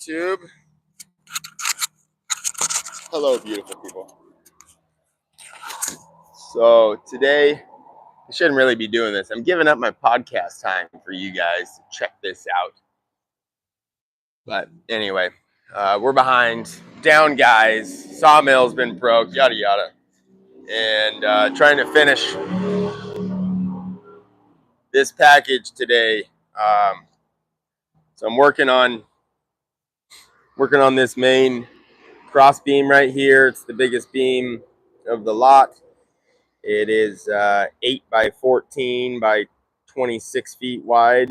YouTube. Hello, beautiful people. So today, I shouldn't really be doing this. I'm giving up my podcast time for you guys to check this out. But anyway, we're behind, down guys, sawmill's been broke, yada yada. And trying to finish this package today. So I'm working on this main cross beam right here. It's the biggest beam of the lot. It is 8 by 14 by 26 feet wide,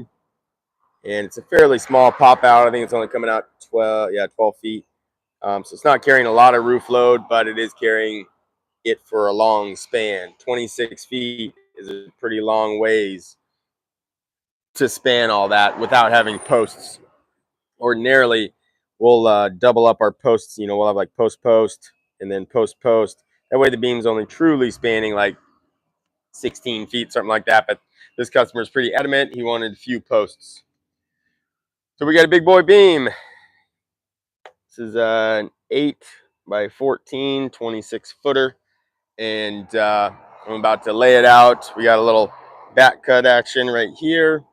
and it's a fairly small pop out. I think it's only coming out 12 feet. So it's not carrying a lot of roof load, but it is carrying it for a long span. 26 feet is a pretty long ways to span all that without having posts. Ordinarily, we'll double up our posts. You know, we'll have like post and then post. That way the beam's only truly spanning like 16 feet, something like that. But this customer is pretty adamant. He wanted a few posts. So we got a big boy beam. This is an 8 by 14, 26 footer. And I'm about to lay it out. We got a little back cut action right here.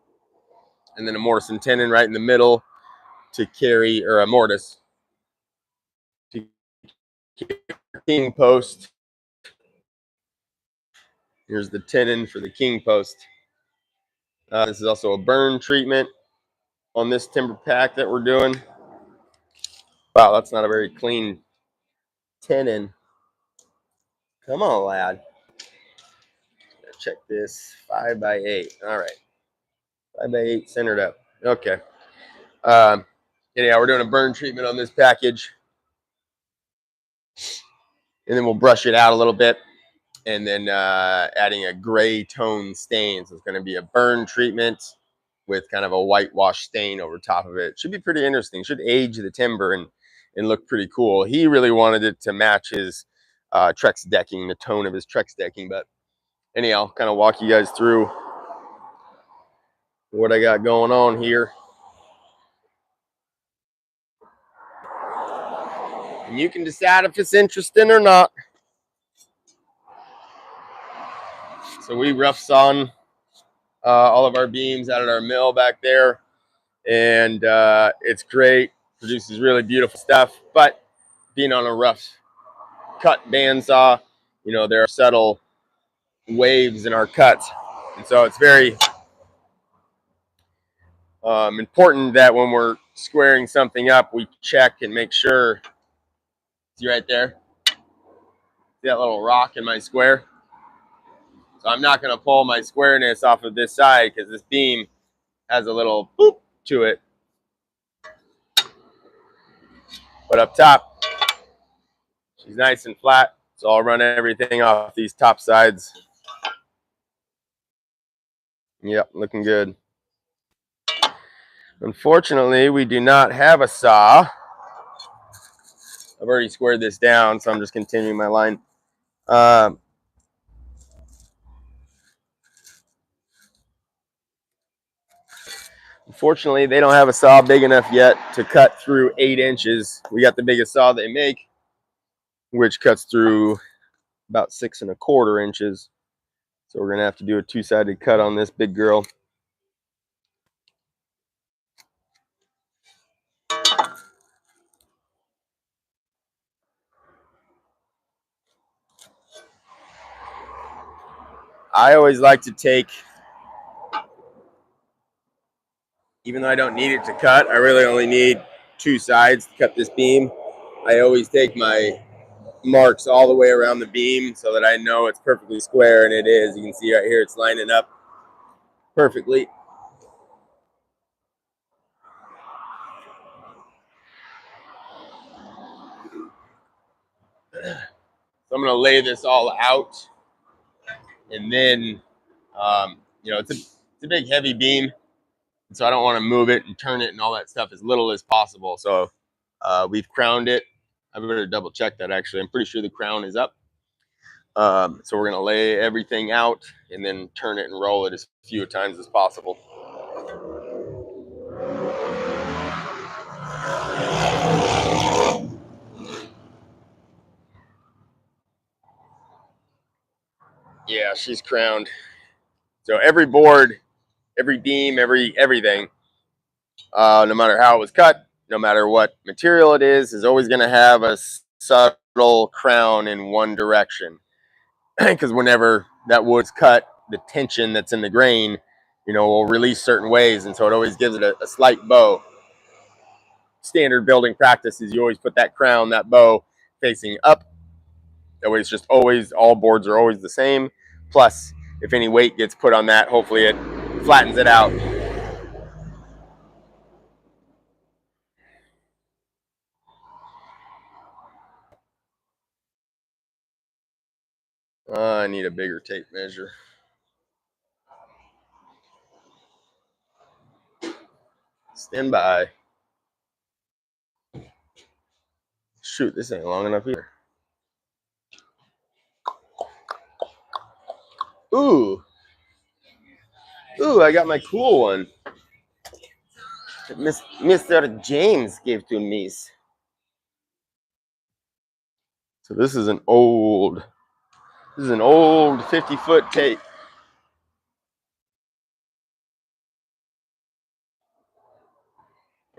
And then a mortise and tenon right in the middle to carry, or a mortise to carry the king post. Here's the tenon for the king post. This is also a burn treatment on this timber pack that we're doing. Wow, that's not a very clean tenon. Come on, lad. Check this. 5 by 8. All right. 5 by 8 centered up. Okay. Anyhow, we're doing a burn treatment on this package. And then we'll brush it out a little bit. And then adding a gray tone stain. So it's going to be a burn treatment with kind of a whitewash stain over top of it. Should be pretty interesting. Should age the timber and look pretty cool. He really wanted it to match his Trex decking, the tone of his Trex decking. But anyhow, I'll kind of walk you guys through what I got going on here. And you can decide if it's interesting or not. So we rough sawn all of our beams out at our mill back there. And it's great. Produces really beautiful stuff. But being on a rough cut bandsaw, you know, there are subtle waves in our cuts. And so it's very important that when we're squaring something up, we check and make sure. See right there? See that little rock in my square? So I'm not going to pull my squareness off of this side because this beam has a little boop to it. But up top, she's nice and flat. So I'll run everything off these top sides. Yep, looking good. Unfortunately, we do not have a saw. I've already squared this down, so I'm just continuing my line. Unfortunately, they don't have a saw big enough yet to cut through 8 inches. We got the biggest saw they make, which cuts through about 6 1/4 inches. So we're going to have to do a two-sided cut on this big girl. I always like to take, even though I don't need it to cut, I really only need 2 sides to cut this beam. I always take my marks all the way around the beam so that I know it's perfectly square, and it is. You can see right here it's lining up perfectly. So I'm going to lay this all out, and then, you know, it's a big heavy beam, so I don't want to move it and turn it and all that stuff as little as possible. So we've crowned it. I better double check that actually. I'm pretty sure the crown is up. So we're going to lay everything out and then turn it and roll it as few times as possible. Yeah, she's crowned. So every board, every beam, everything, no matter how it was cut, no matter what material it is always going to have a subtle crown in one direction. Because whenever that wood's cut, the tension that's in the grain, will release certain ways, and so it always gives it a slight bow. Standard building practice is you always put that crown, that bow, facing up. That way it's just always, all boards are always the same. Plus, if any weight gets put on that, hopefully it flattens it out. I need a bigger tape measure. Stand by. Shoot, this ain't long enough either. Ooh. Ooh, I got my cool one. Mr. James gave to me. So this is an old 50-foot tape.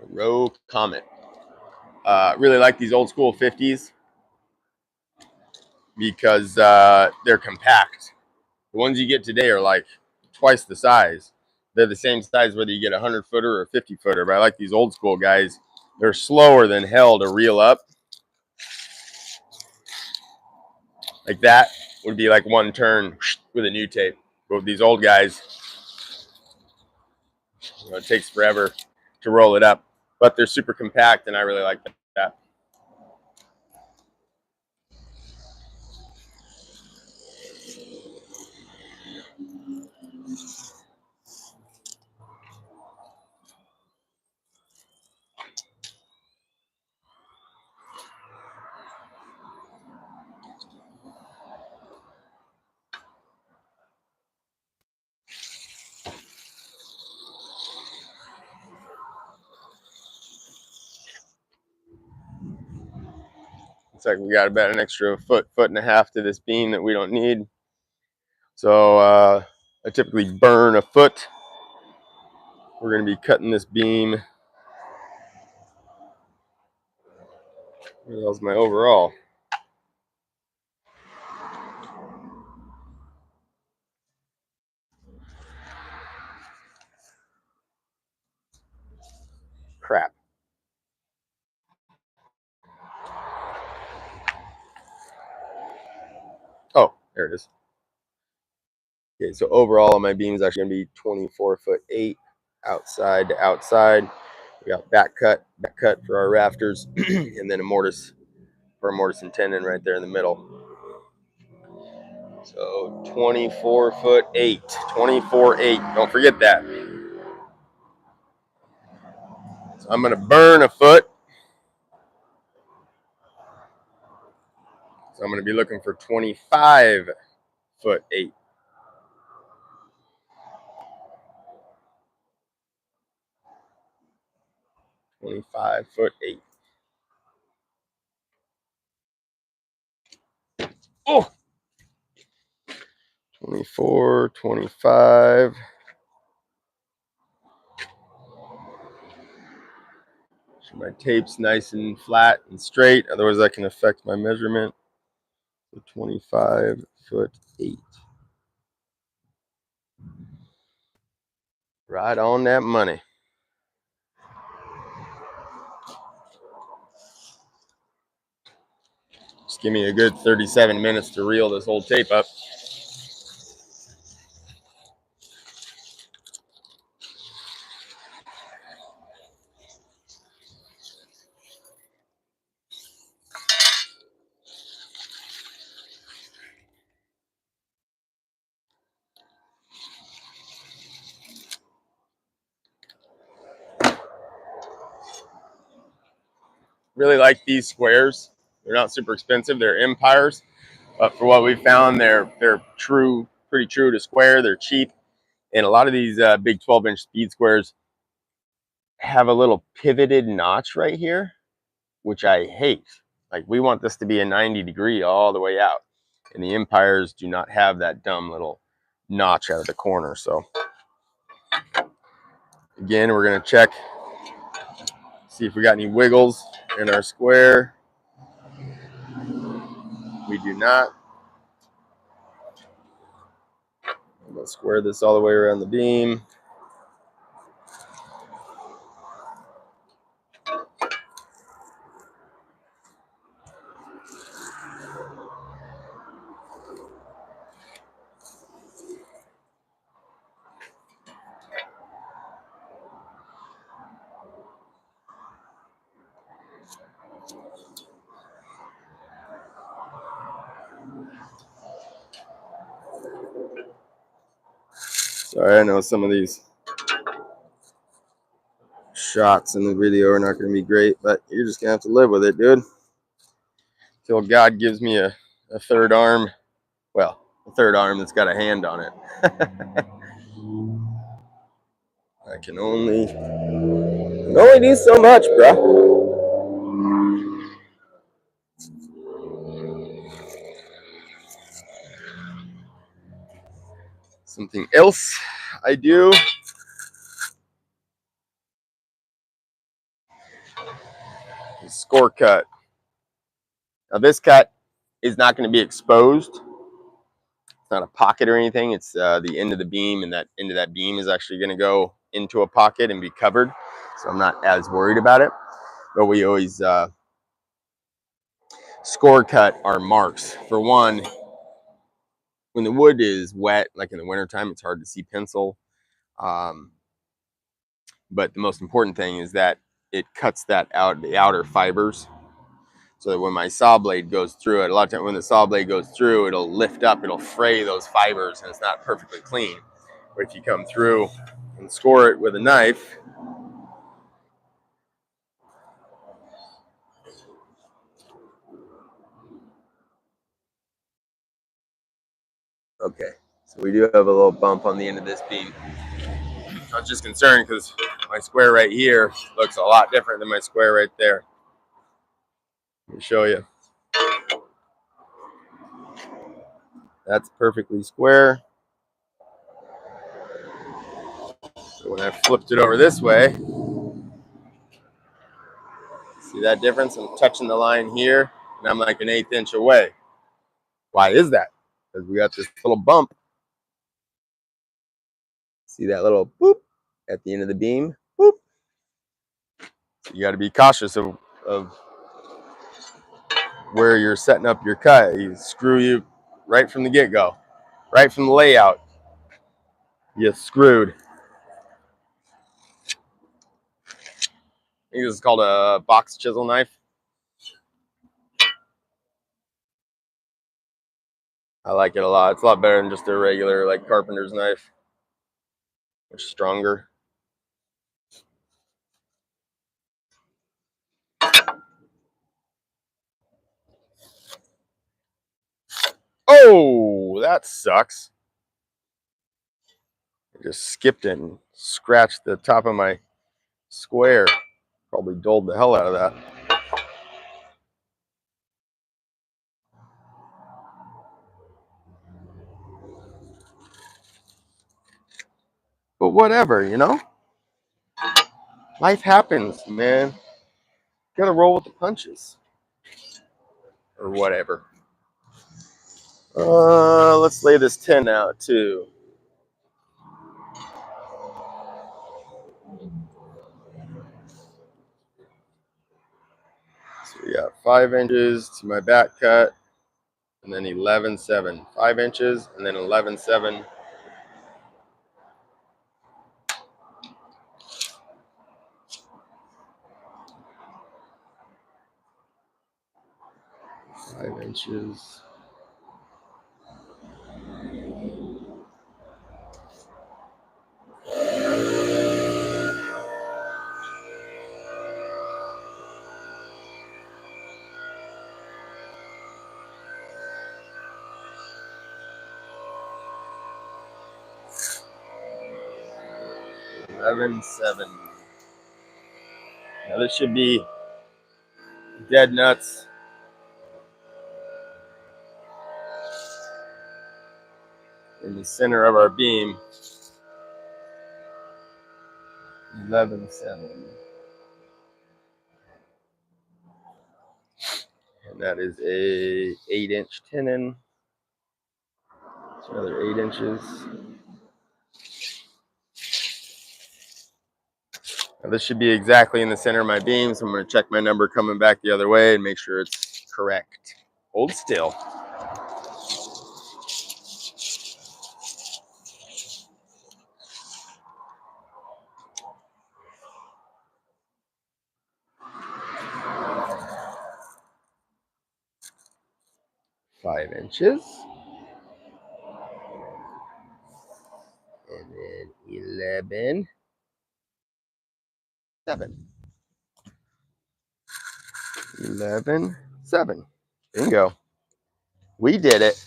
A Row Comet. Really like these old school 50s because they're compact. The ones you get today are like twice the size. They're the same size whether you get a 100-footer or a 50-footer. But I like these old school guys. They're slower than hell to reel up. Like that would be like one turn with a new tape. But with these old guys, it takes forever to roll it up. But they're super compact, and I really like that. It's like we got about an extra foot and a half to this beam that we don't need. So I typically burn a foot. We're going to be cutting this beam. Where the hell's my overall? Crap. Oh, there it is. Okay, so overall on my beam is actually going to be 24'8" outside to outside. We got back cut for our rafters, and then a mortise for a mortise and tenon right there in the middle. So 24'8", 24'8". Don't forget that. So I'm going to burn a foot. So I'm going to be looking for 25'8". 25'8". Oh, 24, 25. So my tape's nice and flat and straight, otherwise that can affect my measurement. So 25'8". Right on that money. Just give me a good 37 minutes to reel this whole tape up. Really like these squares. They're not super expensive. They're Empires, but for what we found, they're pretty true to square. They're cheap, and a lot of these big 12-inch speed squares have a little pivoted notch right here, which I hate. Like we want this to be a 90 degree all the way out. And the Empires do not have that dumb little notch out of the corner. So again, we're going to check, see if we got any wiggles in our square. We do not. I'm going to square this all the way around the beam. Sorry, I know some of these shots in the video are not going to be great, but you're just going to have to live with it, dude. Till God gives me a third arm. Well, a third arm that's got a hand on it. I can only do so much, bro. Something else I do is score cut. Now this cut is not going to be exposed. It's not a pocket or anything. It's the end of the beam, and that end of that beam is actually going to go into a pocket and be covered. So I'm not as worried about it. But we always score cut our marks. For one, when the wood is wet, like in the wintertime, it's hard to see pencil. But the most important thing is that it cuts that out, the outer fibers, so that when my saw blade goes through it, a lot of times when the saw blade goes through, it'll lift up, it'll fray those fibers, and it's not perfectly clean. But if you come through and score it with a knife, okay, so we do have a little bump on the end of this beam. I was just concerned because my square right here looks a lot different than my square right there. Let me show you. That's perfectly square. So when I flipped it over this way, see that difference? I'm touching the line here, and I'm like an 1/8 inch away. Why is that? Because we got this little bump. See that little boop at the end of the beam? Boop. So you got to be cautious of where you're setting up your cut. You screw you right from the get-go, right from the layout. You screwed. I think this is called a box chisel knife. I like it a lot. It's a lot better than just a regular like carpenter's knife. Much stronger. Oh, that sucks. I just skipped it and scratched the top of my square. Probably dulled the hell out of that. But whatever, you know? Life happens, man. You gotta roll with the punches. Or whatever. Let's lay this 10 out too. So we got 5 inches to my back cut, and then 11.7. 5 inches, and then 11.7. Five inches. Eleven seven. Now this should be dead nuts. in the center of our beam. 11.7. And that is a 8-inch tenon. It's another 8 inches. Now this should be exactly in the center of my beam, so I'm going to check my number coming back the other way and make sure it's correct. Hold still. Five inches. And then 11. 7. 11, 7. Bingo. We did it.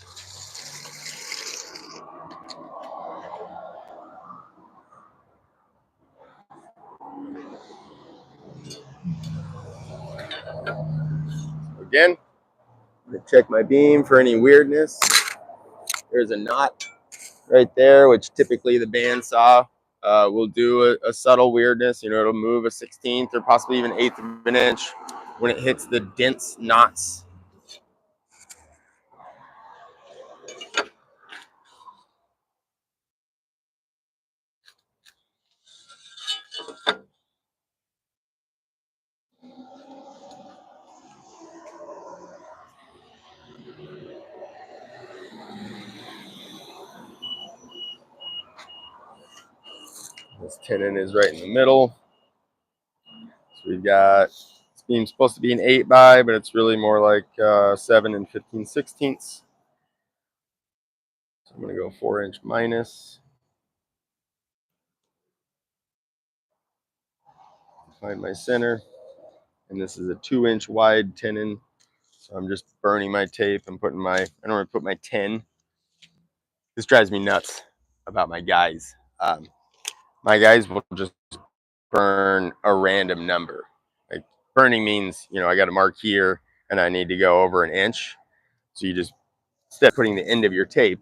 Again, I'm going to check my beam for any weirdness. There's a knot right there, which typically the bandsaw will do a subtle weirdness. You know, it'll move a 16th or possibly even 1/8 of an inch when it hits the dense knots. This tenon is right in the middle. So we've got, this beam's supposed to be an 8 by, but it's really more like 7 and 15/16. So I'm going to go 4-inch minus. Find my center. And this is a 2-inch wide tenon. So I'm just burning my tape and putting my, I don't want to put my 10. This drives me nuts about my guys. My guys will just burn a random number. Like burning means, you know, I got to mark here and I need to go over an inch. So you just, instead of putting the end of your tape,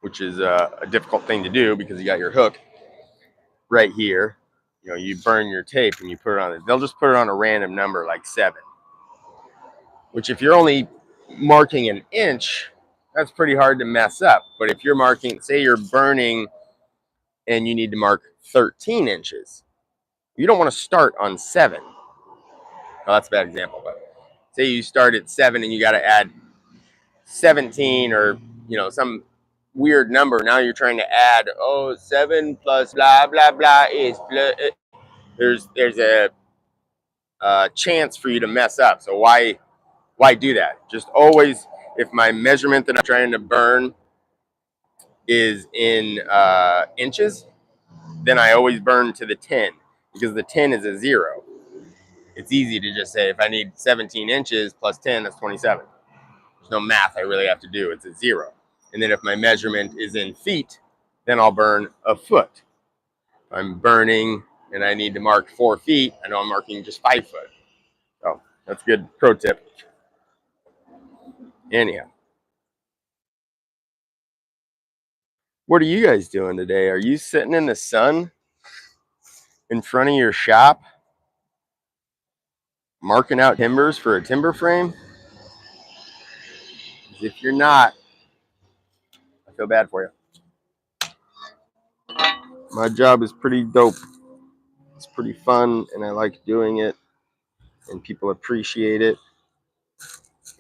which is a difficult thing to do because you got your hook right here, you know, you burn your tape and you put it on it. They'll just put it on a random number like 7, which if you're only marking an inch, that's pretty hard to mess up. But if you're marking, say you're burning and you need to mark 13 inches, you don't want to start on 7. Well, that's a bad example, but say you start at 7 and you got to add 17 or, you know, some weird number. Now you're trying to add, 7 plus blah, blah, blah is blah. There's a chance for you to mess up. So why do that? Just always, if my measurement that I'm trying to burn is in inches, then I always burn to the 10 because the 10 is a 0. It's easy to just say if I need 17 inches plus 10, that's 27. There's no math I really have to do. It's a 0. And then if my measurement is in feet, then I'll burn a foot. If I'm burning and I need to mark 4 feet, I know I'm marking just 5 foot. So that's a good pro tip. Anyhow, what are you guys doing today? Are you sitting in the sun in front of your shop marking out timbers for a timber frame? If you're not, I feel bad for you. My job is pretty dope. It's pretty fun and I like doing it and people appreciate it.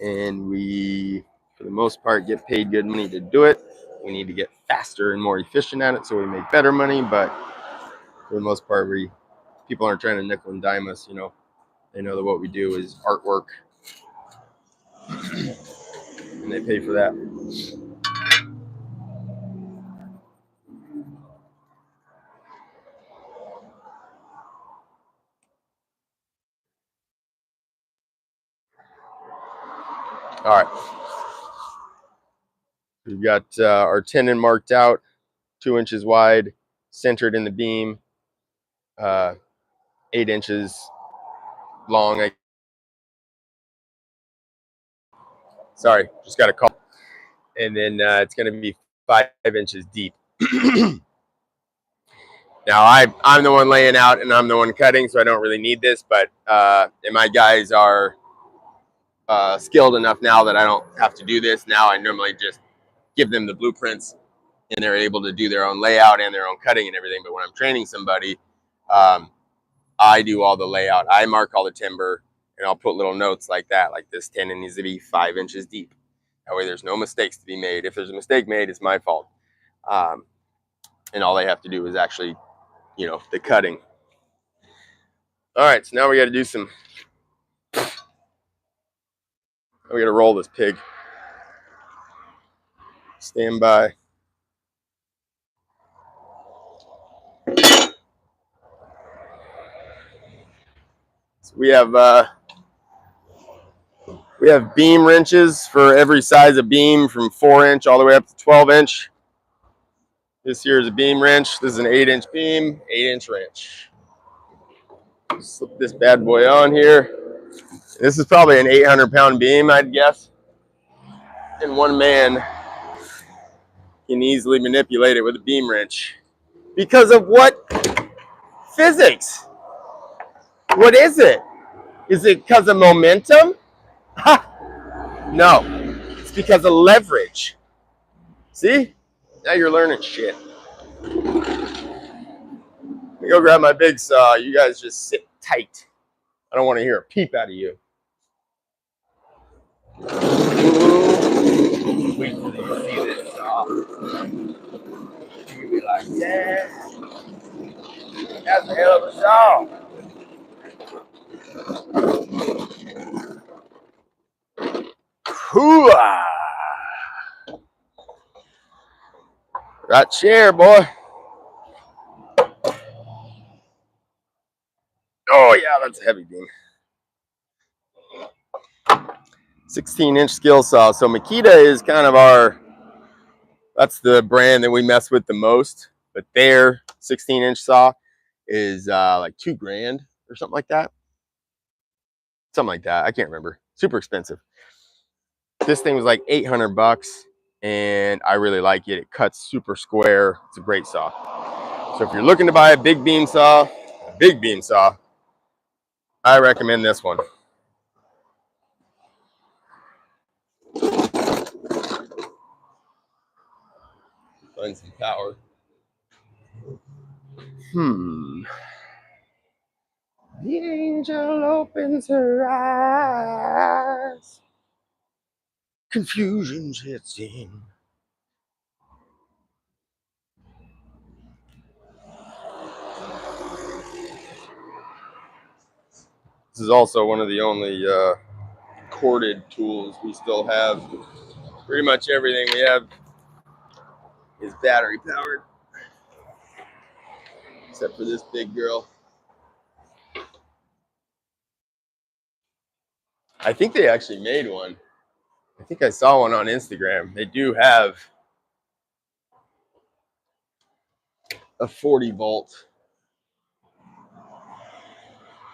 And we, for the most part, get paid good money to do it. We need to get faster and more efficient at it so we make better money, but for the most part, people aren't trying to nickel and dime us, you know. They know that what we do is artwork and they pay for that. All right. We've got our tenon marked out, 2 inches wide, centered in the beam, 8 inches long. Sorry, just got a call. And then it's going to be 5 inches deep. Now I'm the one laying out and I'm the one cutting, so I don't really need this, but and my guys are skilled enough now that I don't have to do this. Now I normally just give them the blueprints and they're able to do their own layout and their own cutting and everything. But when I'm training somebody, I do all the layout. I mark all the timber and I'll put little notes like that, like this tenon needs to be 5 inches deep. That way there's no mistakes to be made. If there's a mistake made, it's my fault. And all they have to do is actually, you know, the cutting. All right, so now we got to do some, we got to roll this pig. Stand by. So we have beam wrenches for every size of beam from 4-inch all the way up to 12-inch. This here is a beam wrench. This is an 8-inch beam, 8-inch wrench. Slip this bad boy on here. This is probably an 800-pound beam, I'd guess. And one man can easily manipulate it with a beam wrench. Because of what? Physics. What is it? Is it because of momentum? Ha! No. It's because of leverage. See? Now you're learning shit. Let me go grab my big saw. You guys just sit tight. I don't want to hear a peep out of you. Wait till you see this saw. You'll be like, yeah, that's a hell of a saw. Hoo-ah. Right chair, boy. Oh, yeah, that's a heavy beam. 16-inch skill saw. So Makita is kind of that's the brand that we mess with the most. But their 16-inch saw is like $2,000 or something like that. Something like that. I can't remember. Super expensive. This thing was like $800, and I really like it. It cuts super square. It's a great saw. So if you're looking to buy a big beam saw, I recommend this one. Find some power. The angel opens her eyes. Confusion sets in. This is also one of the only corded tools we still have. Pretty much everything we have is battery powered, except for this big girl. I think they actually made one. I think I saw one on Instagram. They do have a 40-volt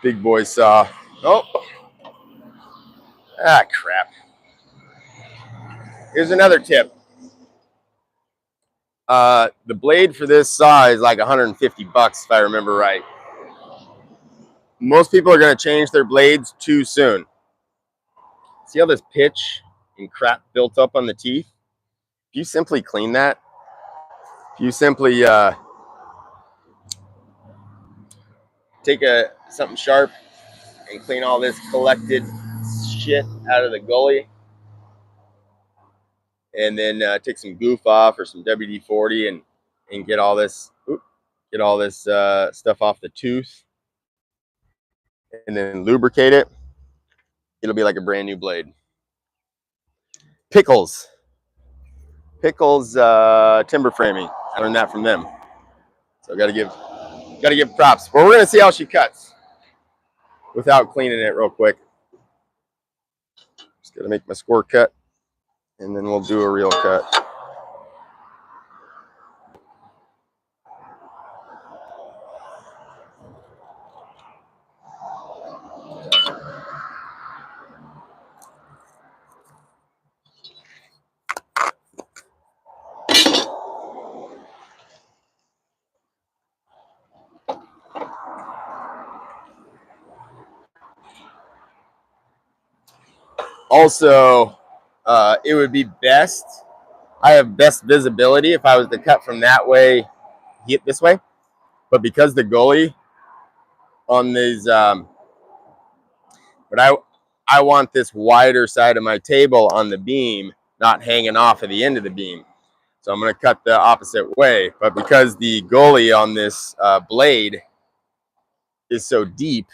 big boy saw. Oh, crap. Here's another tip. The blade for this saw is like $150 if I remember right. Most people are going to change their blades too soon. See how this pitch and crap built up on the teeth? If you simply clean that, if you simply take something sharp and clean all this collected shit out of the gully, and then take some goof off or some WD-40 and get all this stuff off the tooth, and then lubricate it, it'll be like a brand new blade. Pickles timber framing. I learned that from them, so gotta give props. Well, we're gonna see how she cuts without cleaning it real quick. Just gotta make my score cut, and then we'll do a real cut. Also, it would be best, I have best visibility if I was to cut from that way, hit this way. But because the gully on these, but I want this wider side of my table on the beam, not hanging off at the end of the beam. So I'm going to cut the opposite way. But because the gully on this blade is so deep,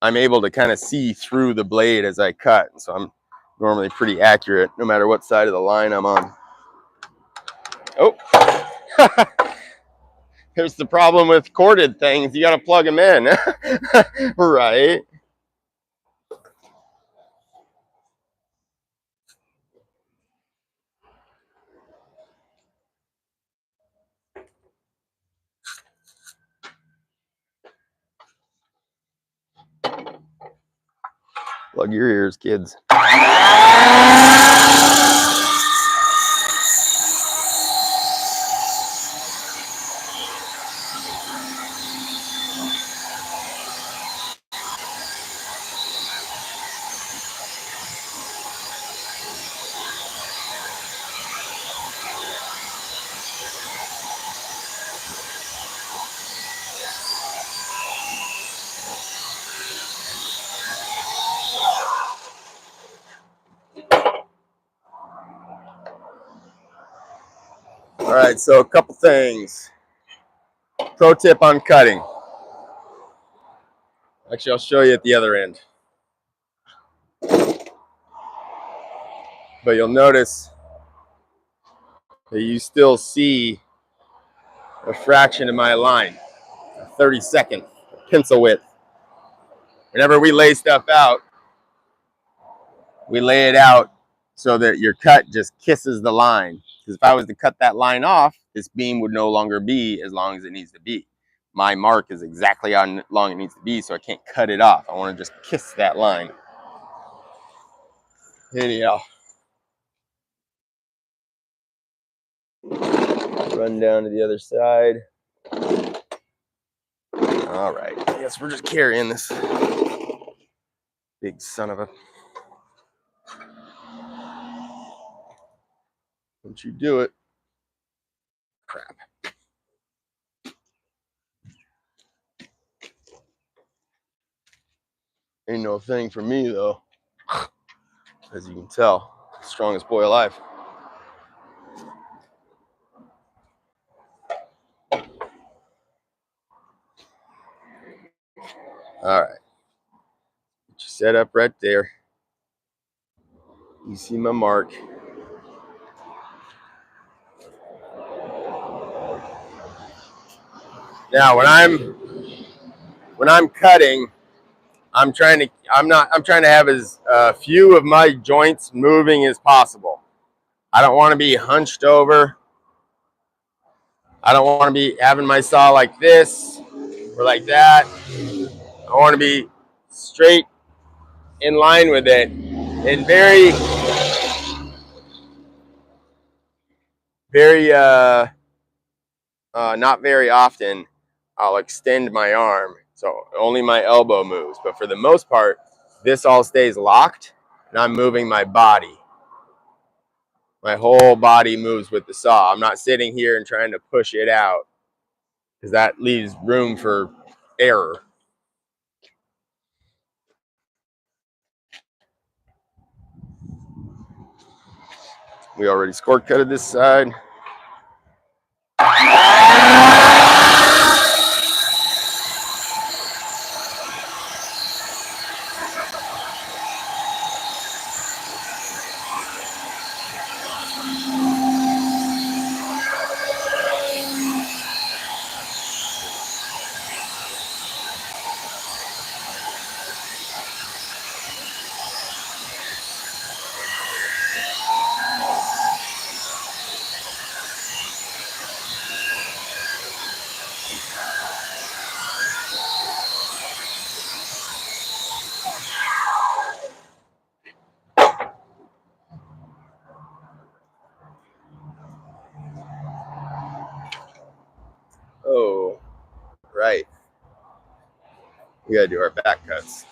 I'm able to kind of see through the blade as I cut. So I'm normally pretty accurate no matter what side of the line I'm on. Oh, here's the problem with corded things. You got to plug them in, right? Plug your ears, kids. All right, so a couple things. Pro tip on cutting. Actually, I'll show you at the other end. But you'll notice that you still see a fraction of my line, a 32nd pencil width. Whenever we lay stuff out, we lay it out so that your cut just kisses the line. Because if I was to cut that line off, this beam would no longer be as long as it needs to be. My mark is exactly how long it needs to be, so I can't cut it off. I want to just kiss that line. Anyhow, run down to the other side. All right, I guess we're just carrying this big son of a... Don't you do it. Crap. Ain't no thing for me, though. As you can tell, strongest boy alive. All right. Get you set up right there. You see my mark. Now, when I'm cutting, I'm trying to have as few of my joints moving as possible. I don't want to be hunched over. I don't want to be having my saw like this or like that. I want to be straight in line with it, and very not very often I'll extend my arm, so only my elbow moves. But for the most part, this all stays locked, and I'm moving my body. My whole body moves with the saw. I'm not sitting here and trying to push it out, because that leaves room for error. We already score cutted this side. Oh, right. We gotta do our back cuts.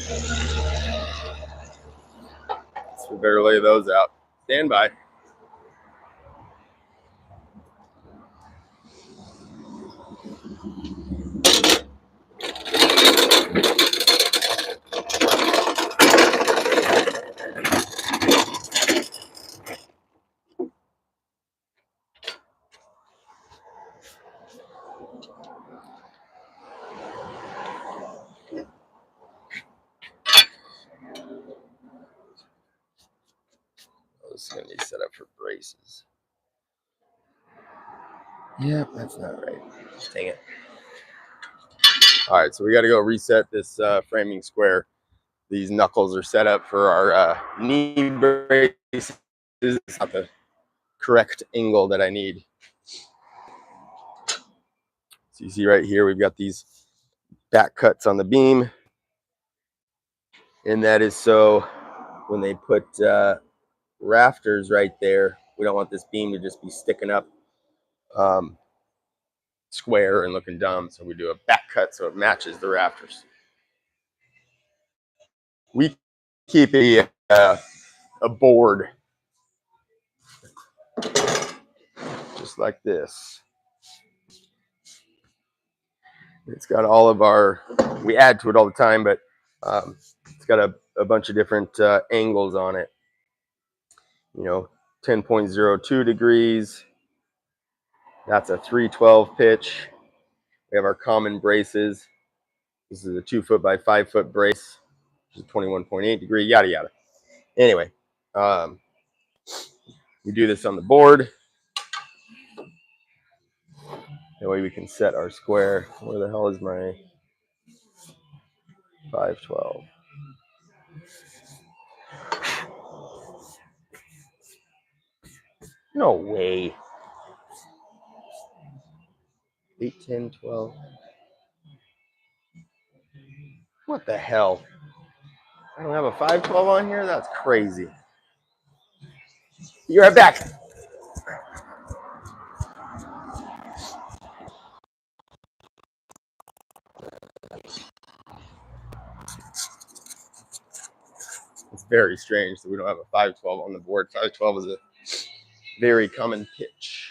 So we better lay those out. Stand by. This is going to be set up for braces. Yep, that's not right. Dang it. All right, so we got to go reset this framing square. These knuckles are set up for our knee braces. It's not the correct angle that I need. So you see right here, we've got these back cuts on the beam. And that is so when they put rafters right there, we don't want this beam to just be sticking up square and looking dumb. So we do a back cut so it matches the rafters. We keep a board just like this. It's got all of our, we add to it all the time, but it's got a bunch of different angles on it. You know, 10.02 degrees. That's a 312 pitch. We have our common braces. This is a 2 foot by 5 foot brace, which is 21.8 degree, yada, yada. Anyway, we do this on the board. That way we can set our square. Where the hell is my 512? No way. 8, 10, 12. What the hell? I don't have a 512 on here? That's crazy. You're right back. It's very strange that we don't have a 512 on the board. 512 is a very common pitch.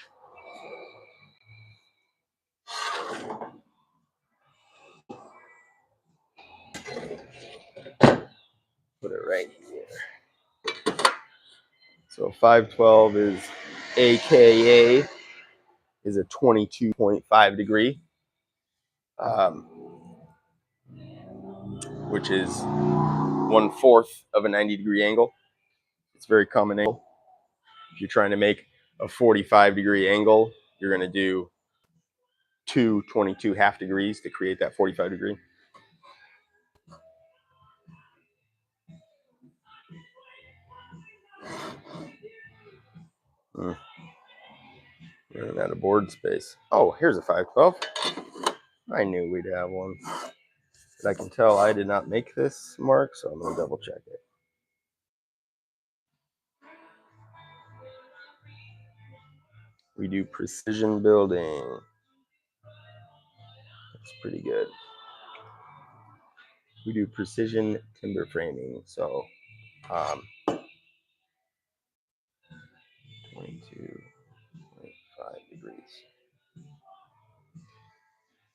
Put it right here. So 512 is AKA is a 22.5 degree, which is 1/4 of a 90 degree angle. It's a very common angle. If you're trying to make a 45 degree angle, you're going to do 22 half degrees to create that 45 degree. Running out of board space. Oh, here's a 512. I knew we'd have one. But I can tell I did not make this mark, so I'm going to double check it. We do precision building. That's pretty good. We do precision timber framing, so 22.5 degrees.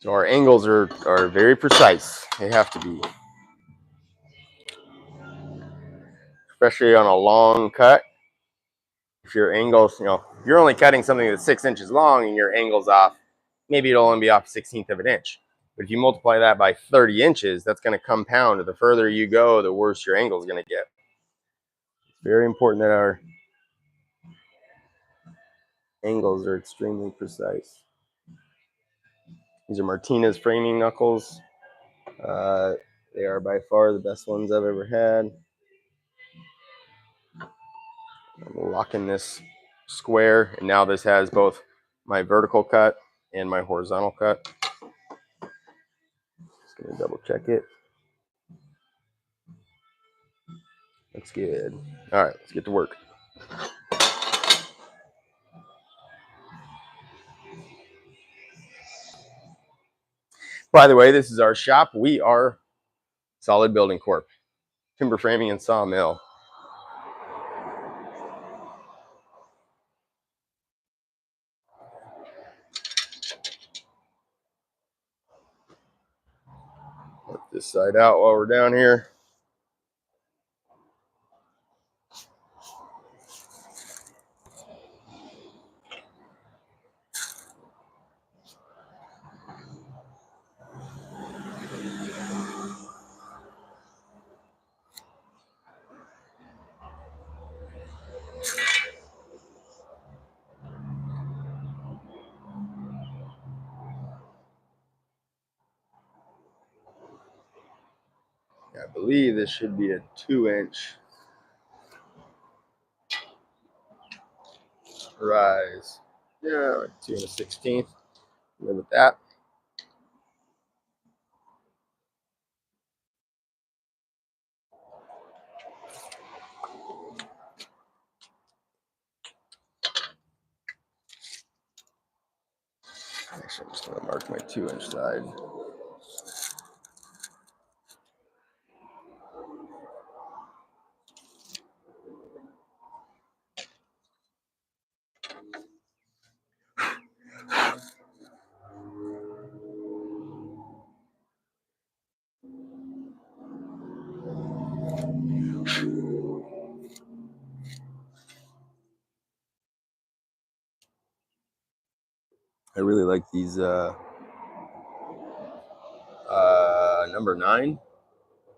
So our angles are very precise. They have to be. Especially on a long cut. If your angles, if you're only cutting something that's 6 inches long and your angle's off, maybe it'll only be off 1/16 of an inch. But if you multiply that by 30 inches, that's going to compound. The further you go, the worse your angle is going to get. It's very important that our angles are extremely precise. These are Martinez framing knuckles. They are by far the best ones I've ever had. I'm locking this square, and now this has both my vertical cut and my horizontal cut. Just gonna double check it. Looks good. All right, let's get to work. By the way, this is our shop. We are Solid Building Corp. Timber framing and sawmill. Let this side out while we're down here. I believe this should be a 2-inch rise. Yeah, like 2 1/16. Live with that. Actually, I'm just going to mark my 2-inch side. I really like these number 9.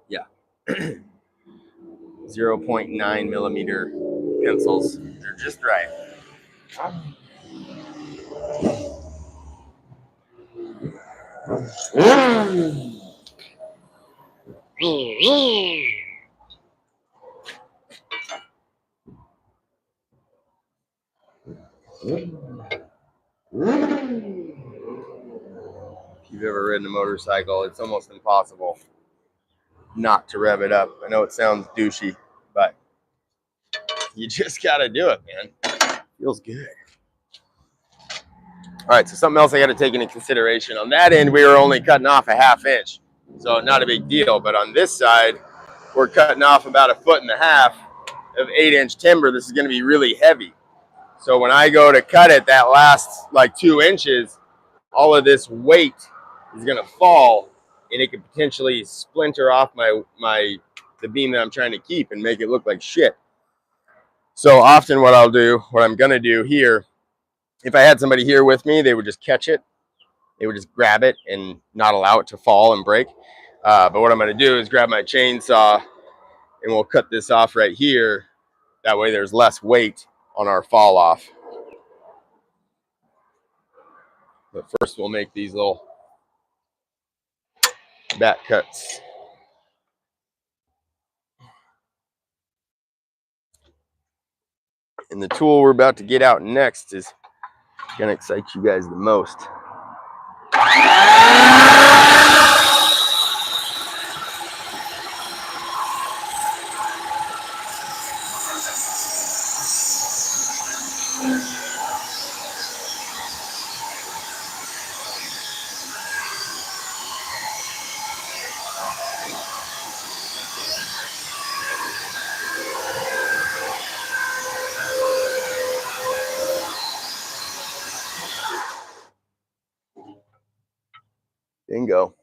Yeah. 0.9 millimeter pencils. They're just right. If you've ever ridden a motorcycle, it's almost impossible not to rev it up. I know it sounds douchey, but you just got to do it, man. Feels good. All right, so something else I got to take into consideration. On that end, we were only cutting off a 1/2 inch, so not a big deal. But on this side, we're cutting off about 1.5 feet of 8-inch timber. This is going to be really heavy. So when I go to cut it, that last like 2 inches, all of this weight is going to fall, and it could potentially splinter off the beam that I'm trying to keep and make it look like shit. So often what I'm going to do here, if I had somebody here with me, they would just catch it. They would just grab it and not allow it to fall and break. But what I'm going to do is grab my chainsaw and we'll cut this off right here. That way there's less weight on our fall off. But first we'll make these little back cuts. And the tool we're about to get out next is going to excite you guys the most. Bingo.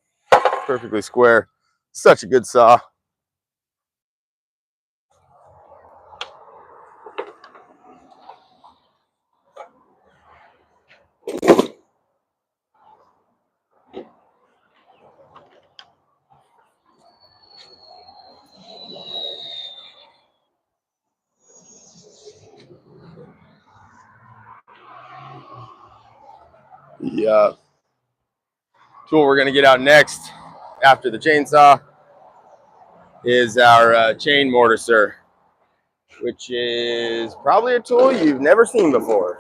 Perfectly square. Such a good saw. The tool we're going to get out next after the chainsaw is our chain mortiser, which is probably a tool you've never seen before.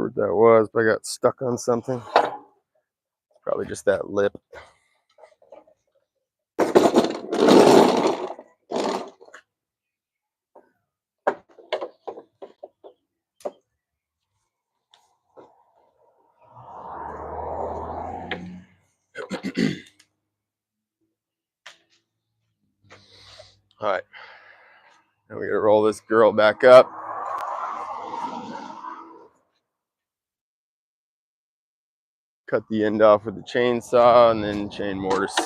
what that was, but I got stuck on something. Probably just that lip. All right, now we're gonna roll this girl back up. Cut the end off with the chainsaw and then chain mortise.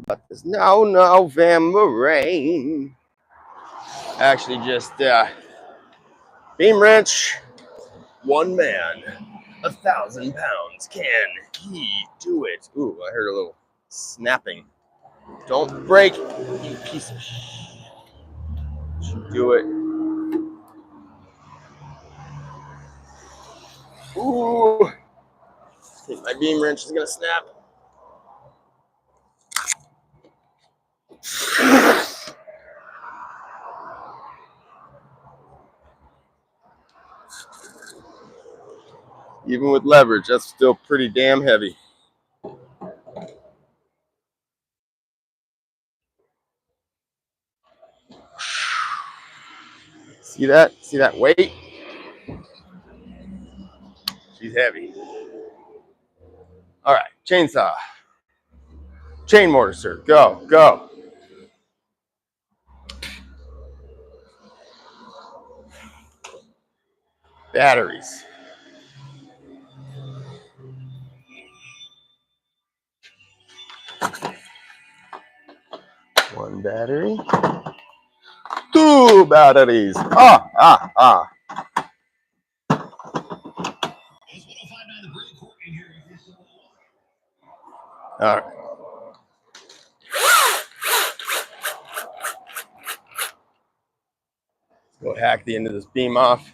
But there's no November rain. Actually, just beam wrench. One man, 1,000 pounds. Can he do it? Ooh, I heard a little snapping. Don't break, you piece of shit. Do it. Ooh. I think my beam wrench is gonna snap. Even with leverage, that's still pretty damn heavy. See that? See that weight? She's heavy. All right, chainsaw. Chain mortiser. Go, go. Batteries. One battery. Two batteries. Ah. All right. Let's go hack the end of this beam off.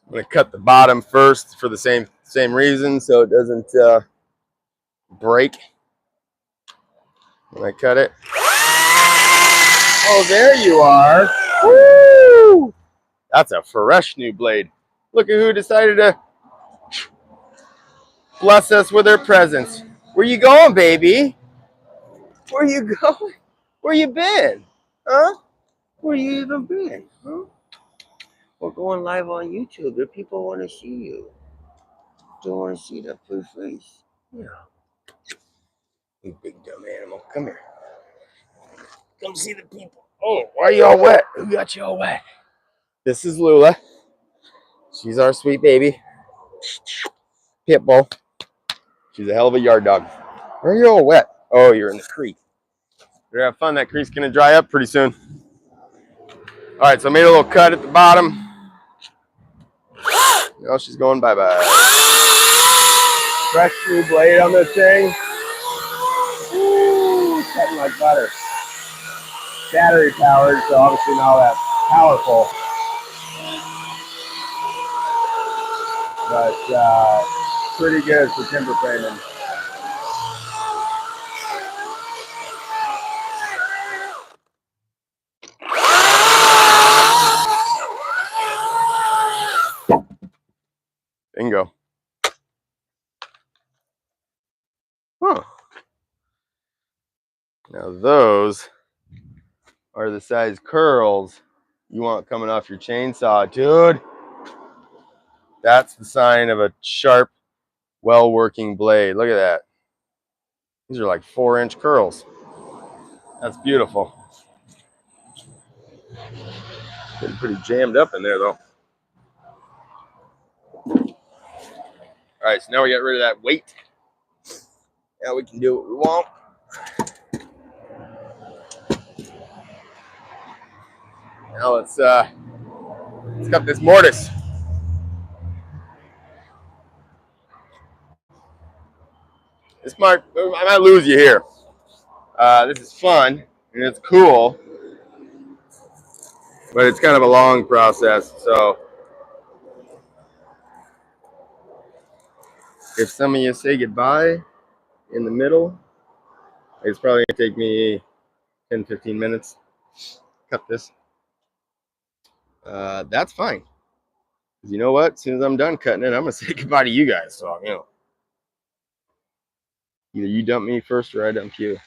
I'm going to cut the bottom first for the same reason, so it doesn't break when I cut it. Oh, there you are. Woo! That's a fresh new blade. Look at who decided to bless us with their presence. Where you going, baby? Where you going? Where you been? Huh? Where you even been? Huh? We're going live on YouTube. The people want to see you. Don't want to see that blue face. Yeah. You big dumb animal. Come here. Come see the people. Oh, why are you all wet? Who got you all wet? This is Lula. She's our sweet baby. Pitbull. She's a hell of a yard dog. Why are you all wet? Oh, you're in the creek. You're gonna have fun. That creek's gonna dry up pretty soon. All right, so I made a little cut at the bottom. Now she's going bye-bye. Fresh new blade on this thing. Ooh, cutting like butter. Battery powered, so obviously not all that powerful. But pretty good for timber framing. Bingo. Huh. Now those are the size curls you want coming off your chainsaw, dude. That's the sign of a sharp, well-working blade. Look at that. These are like 4-inch curls. That's beautiful. Getting pretty jammed up in there, though. All right, so now we got rid of that weight. Now we can do what we want. Now let's cut this mortise. I might lose you here. This is fun and it's cool, but it's kind of a long process. So if some of you say goodbye in the middle, It's probably gonna take me 10-15 minutes. Cut this. That's fine. Because you know what? As soon as I'm done cutting it, I'm gonna say goodbye to you guys. So either you dump me first or I dump you.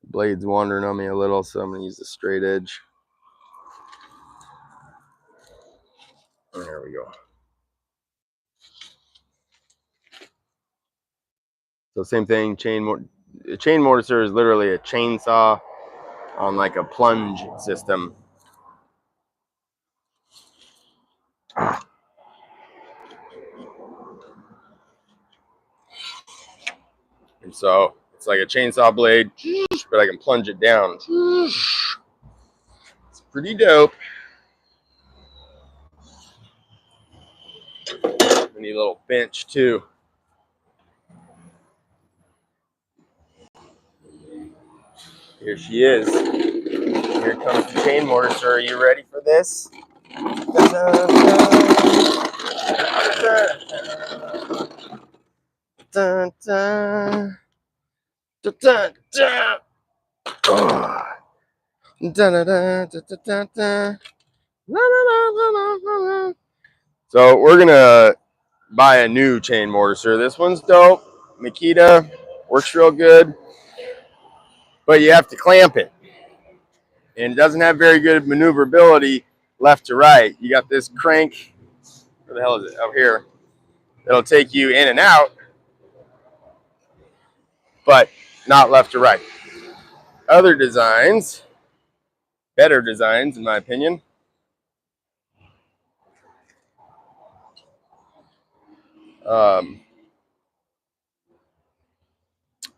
Blade's wandering on me a little, so I'm gonna use the straight edge. There we go. So same thing. Chain mortiser is literally a chainsaw on like a plunge system. And so it's like a chainsaw blade, but I can plunge it down. It's pretty dope. I need a little bench too. Here she is. Here comes the chain mortiser. Are you ready for this? Dun, dun, dun, dun, dun. Oh. Dun, dun, dun, dun, dun, dun. La, la, la, la, la, la. So we're gonna buy a new chain mortiser. This one's dope. Makita works real good, but you have to clamp it, and it doesn't have very good maneuverability left to right. You got this crank. Where the hell is it? Up here. It'll take you in and out, but not left to right. Other designs, better designs in my opinion,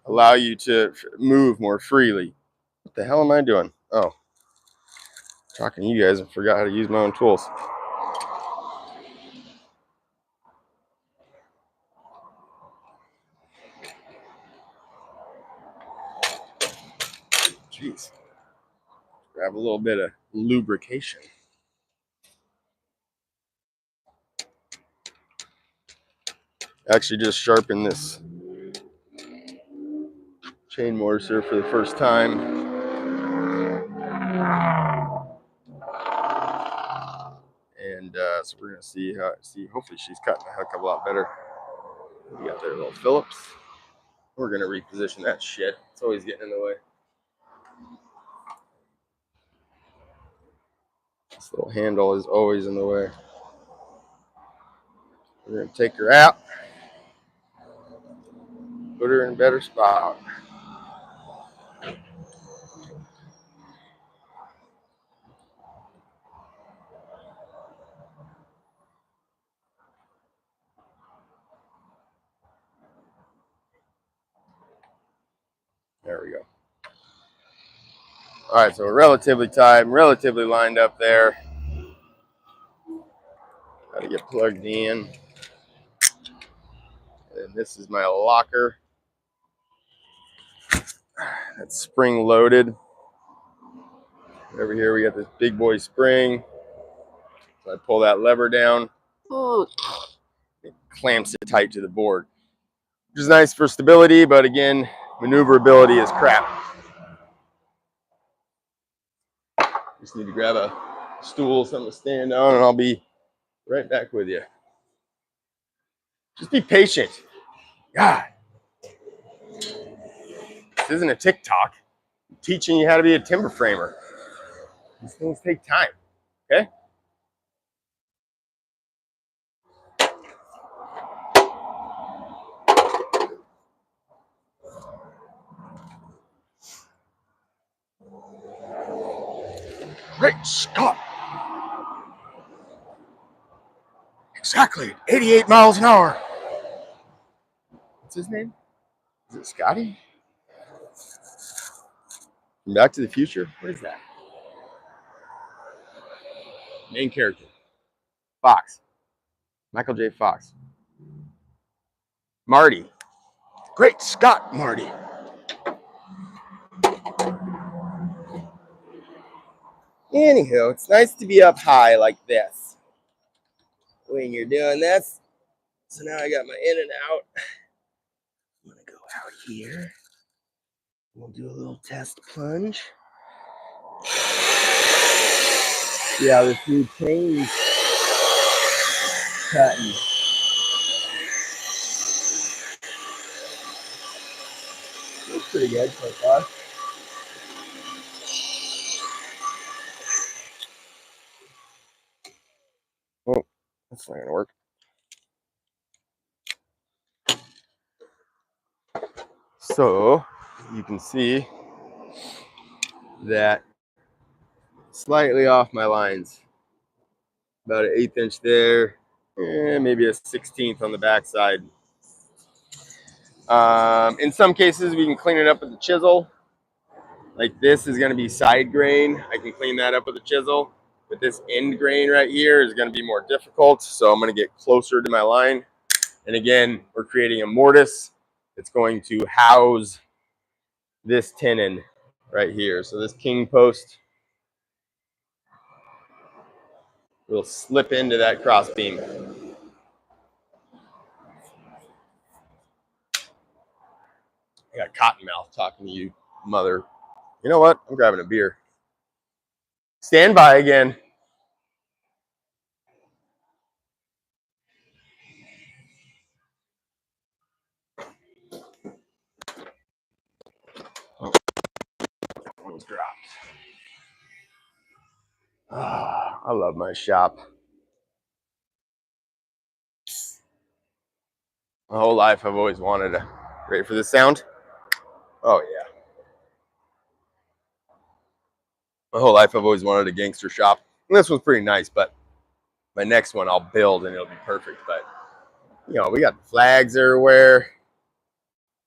allow you to move more freely. What the hell am I doing? Oh, talking to you guys and forgot how to use my own tools. Jeez. Grab a little bit of lubrication. Actually just sharpened this chain mortiser for the first time. And so we're gonna see hopefully she's cutting the heck of a lot better. We got their little Phillips. We're gonna reposition that shit. It's always getting in the way. This little handle is always in the way. We're gonna take her out, put her in a better spot. There we go. All right, so we're relatively tight, relatively lined up there. Got to get plugged in. And this is my locker. That's spring loaded. Over here we got this big boy spring. So I pull that lever down. It clamps it tight to the board, which is nice for stability, but again, maneuverability is crap. Just need to grab a stool, something to stand on, and I'll be right back with you. Just be patient. God. This isn't a TikTok. I'm teaching you how to be a timber framer. These things take time, okay? Great Scott! Exactly, 88 miles an hour. What's his name? Is it Scotty? From Back to the Future? What is that? Main character. Fox. Michael J. Fox. Marty. Great Scott, Marty. Anywho, it's nice to be up high like this. when you're doing this. So now I got my in and out. I'm gonna go out here. We'll do a little test plunge. See how this new chain's cutting. Looks pretty good so far. Oh, that's not gonna work. So you can see that slightly off my lines, about an 1/8 inch there, and maybe a 1/16 on the backside. In some cases, we can clean it up with the chisel. Like this is going to be side grain. I can clean that up with a chisel. But this end grain right here is going to be more difficult. So I'm going to get closer to my line. And again, we're creating a mortise that's going to house this tenon right here. So this king post will slip into that cross beam. I got Cottonmouth talking to you, mother. You know what? I'm grabbing a beer. Stand by again. Oh, that one's dropped. Ah, I love my shop. My whole life, I've always wanted to. Ready for this sound? Oh, yeah. My whole life, I've always wanted a gangster shop. And this one's pretty nice, but my next one I'll build and it'll be perfect. But, you know, we got flags everywhere.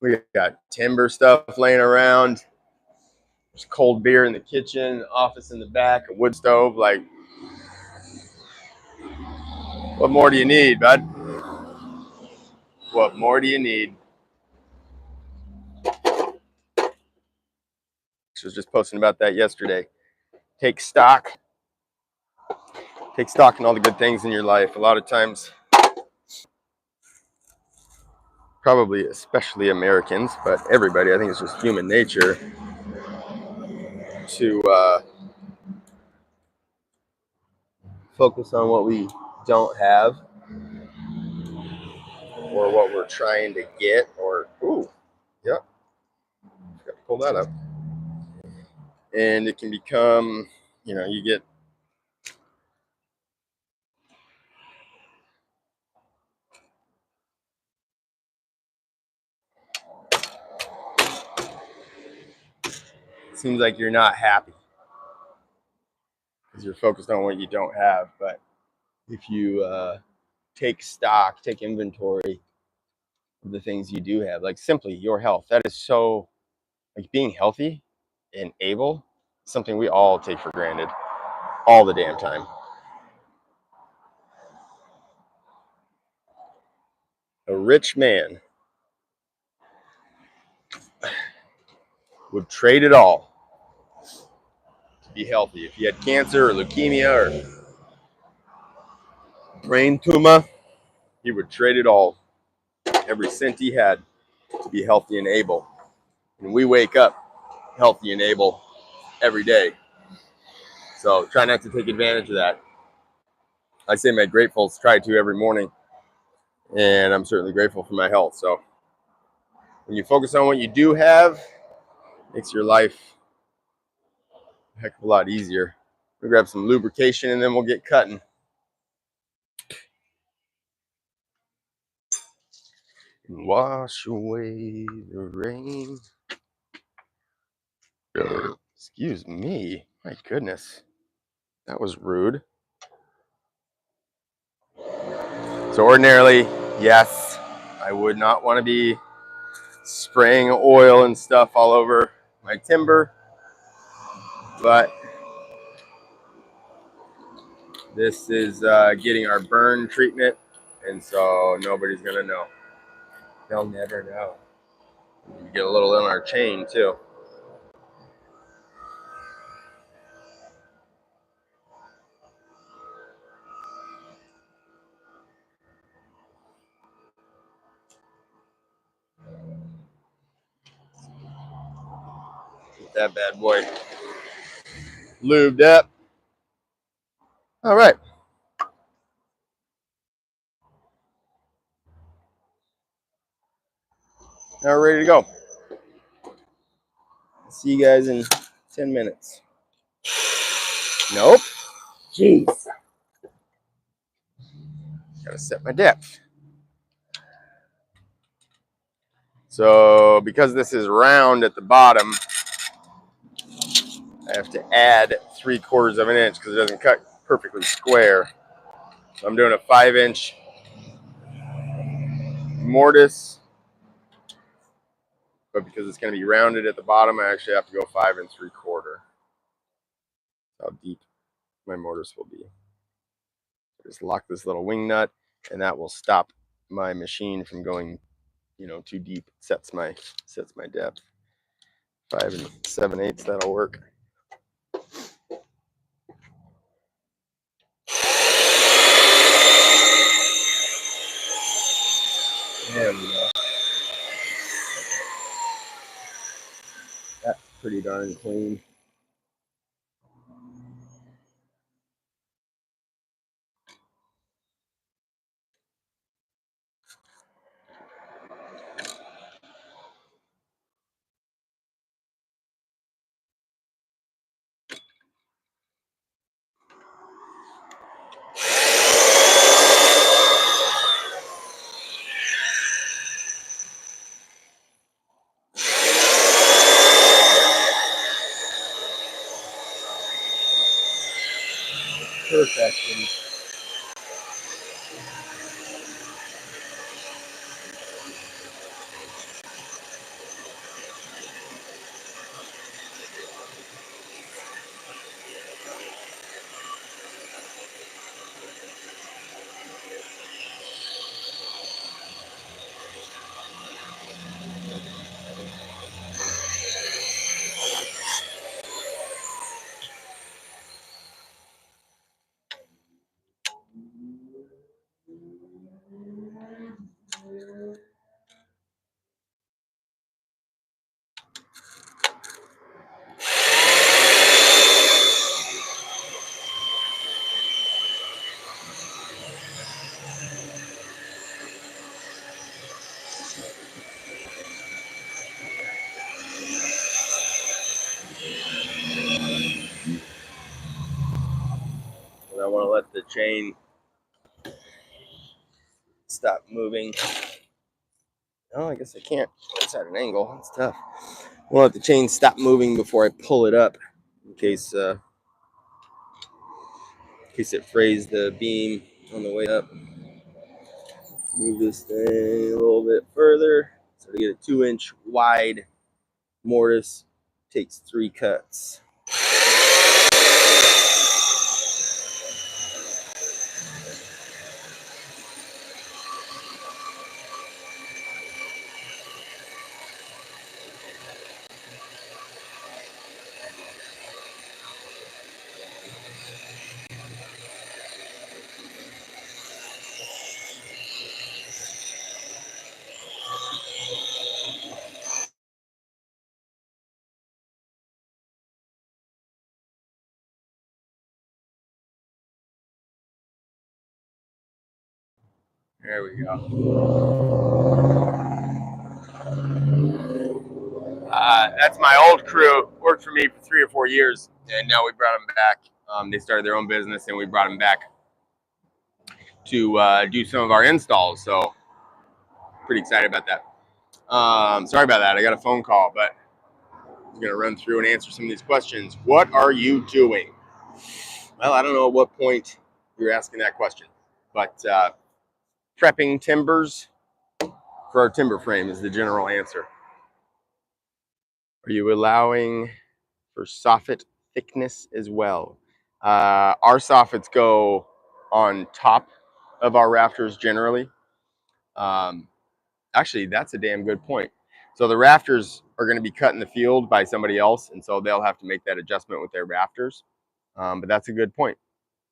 We got timber stuff laying around. There's cold beer in the kitchen, office in the back, a wood stove. Like, what more do you need, bud? What more do you need? I was just posting about that yesterday. Take stock. Take stock in all the good things in your life. A lot of times, probably especially Americans, but everybody, I think it's just human nature to focus on what we don't have or what we're trying to get or, ooh, yep, got to pull that up. And it can become, you know, you get it seems like you're not happy because you're focused on what you don't have. But if you take stock, take inventory of the things you do have, like simply your health, that is so, like being healthy and able, something we all take for granted all the damn time. A rich man would trade it all to be healthy. If he had cancer or leukemia or brain tumor, he would trade it all, every cent he had, to be healthy and able. And we wake up healthy and able every day. So try not to take advantage of that. I say my gratefuls, try to every morning. And I'm certainly grateful for my health. So when you focus on what you do have, it makes your life a heck of a lot easier. We'll grab some lubrication and then we'll get cutting. Wash away the rain. Excuse me. My goodness. That was rude. So ordinarily, yes, I would not want to be spraying oil and stuff all over my timber, but this is getting our burn treatment, and so nobody's gonna know. They'll never know. You get a little in our chain too. Get that bad boy lubed up. All right. Now we're ready to go. See you guys in 10 minutes. Nope. Jeez. Gotta set my depth. So because this is round at the bottom, I have to add 3/4 of an inch because it doesn't cut perfectly square. So I'm doing a 5-inch mortise, but because it's going to be rounded at the bottom, I actually have to go 5 3/4. How deep my mortise will be. Just lock this little wing nut, and that will stop my machine from going, too deep. It sets my depth. 5 7/8. That'll work. There we go. That's pretty darn clean. Perfection. And I want to let the chain stop moving. Oh, I guess I can't. It's at an angle. It's tough. I want to let the chain stop moving before I pull it up, in case it frays the beam on the way up. Move this thing a little bit further. So to get a 2-inch wide mortise, takes 3 cuts. There we go. That's my old crew. Worked for me for 3 or 4 years, and now we brought them back. They started their own business, and we brought them back to do some of our installs. So pretty excited about that. Sorry about that. I got a phone call, but I'm going to run through and answer some of these questions. What are you doing? Well, I don't know at what point you're asking that question, but prepping timbers for our timber frame is the general answer. Are you allowing for soffit thickness as well? Our soffits go on top of our rafters generally. Actually, that's a damn good point. So the rafters are going to be cut in the field by somebody else, and so they'll have to make that adjustment with their rafters. But that's a good point.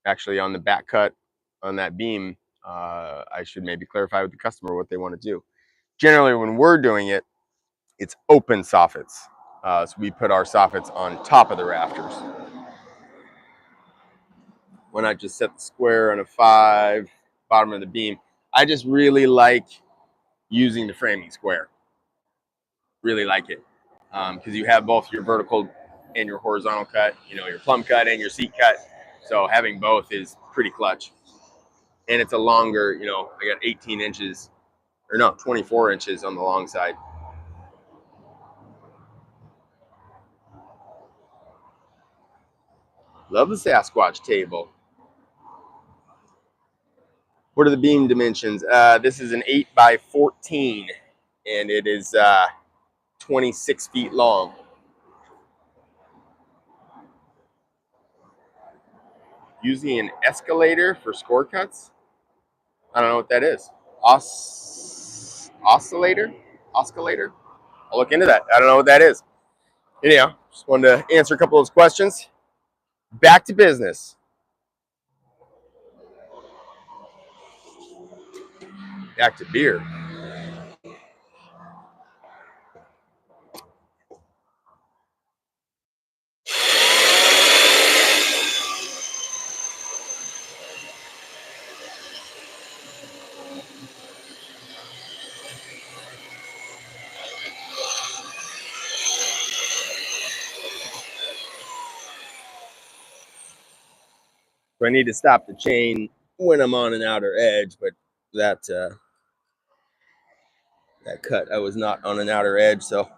Actually, on the back cut on that beam, I should maybe clarify with the customer what they want to do. Generally, when we're doing it, it's open soffits. So we put our soffits on top of the rafters. When I just set the square on a 5, bottom of the beam, I just really like using the framing square. Really like it because you have both your vertical and your horizontal cut, you know, your plumb cut and your seat cut. So having both is pretty clutch. And it's a longer, you know, I got 18 inches, or no, 24 inches on the long side. Love the Sasquatch table. What are the beam dimensions? This is an 8 by 14, and it is 26 feet long. Using an escalator for score cuts? I don't know what that is. Oscillator? Oscillator? I'll look into that. I don't know what that is. Anyhow, just wanted to answer a couple of those questions. Back to business. Back to beer. So I need to stop the chain when I'm on an outer edge, but that that cut, I was not on an outer edge, so.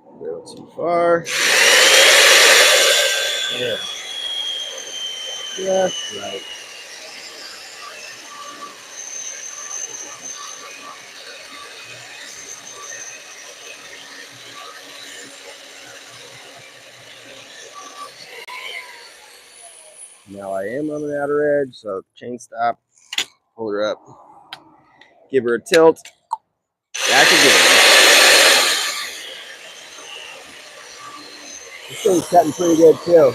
A little too far. Yeah. Just right. Now I am on an outer edge, so chain stop, pull her up, give her a tilt, back again. This thing's cutting pretty good too.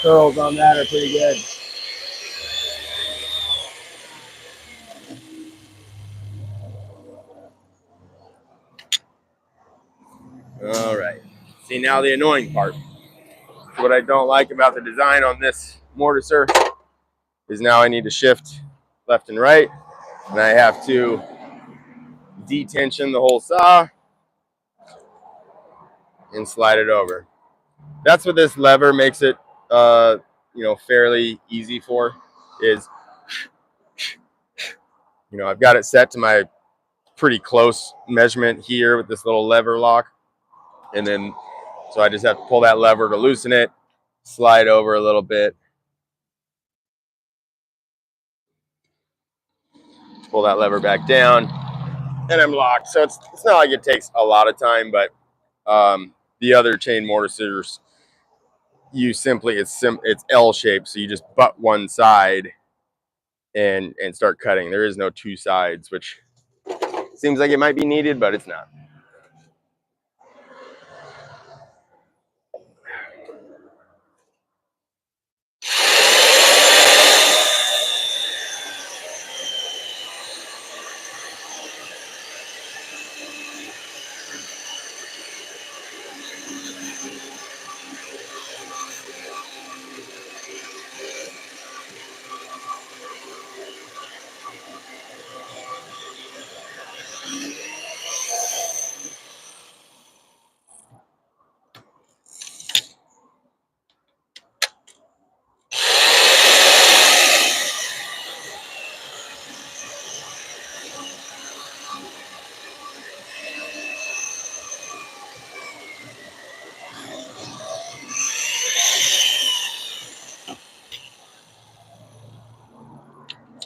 Curls on that are pretty good. All right. See, now the annoying part. What I don't like about the design on this mortiser is now I need to shift left and right, and I have to detension the whole saw and slide it over. That's what this lever makes it, you know, fairly easy for. Is, you know, I've got it set to my pretty close measurement here with this little lever lock, and then so I just have to pull that lever to loosen it, slide over a little bit, pull that lever back down, and I'm locked. So it's not like it takes a lot of time, but the other chain mortisers, you simply it's L shaped, so you just butt one side and start cutting. There is no two sides, which seems like it might be needed, but it's not.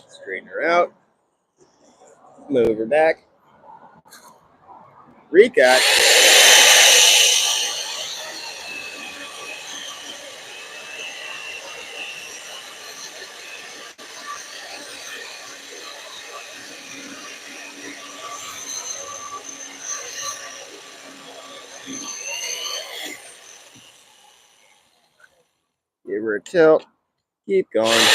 Straighten her out, move her back, recut. Give her a tilt, keep going.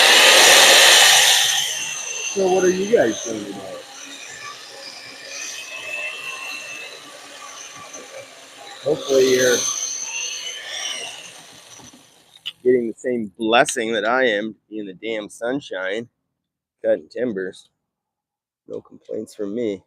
So what are you guys doing today? Hopefully you're getting the same blessing that I am, in the damn sunshine, cutting timbers. No complaints from me.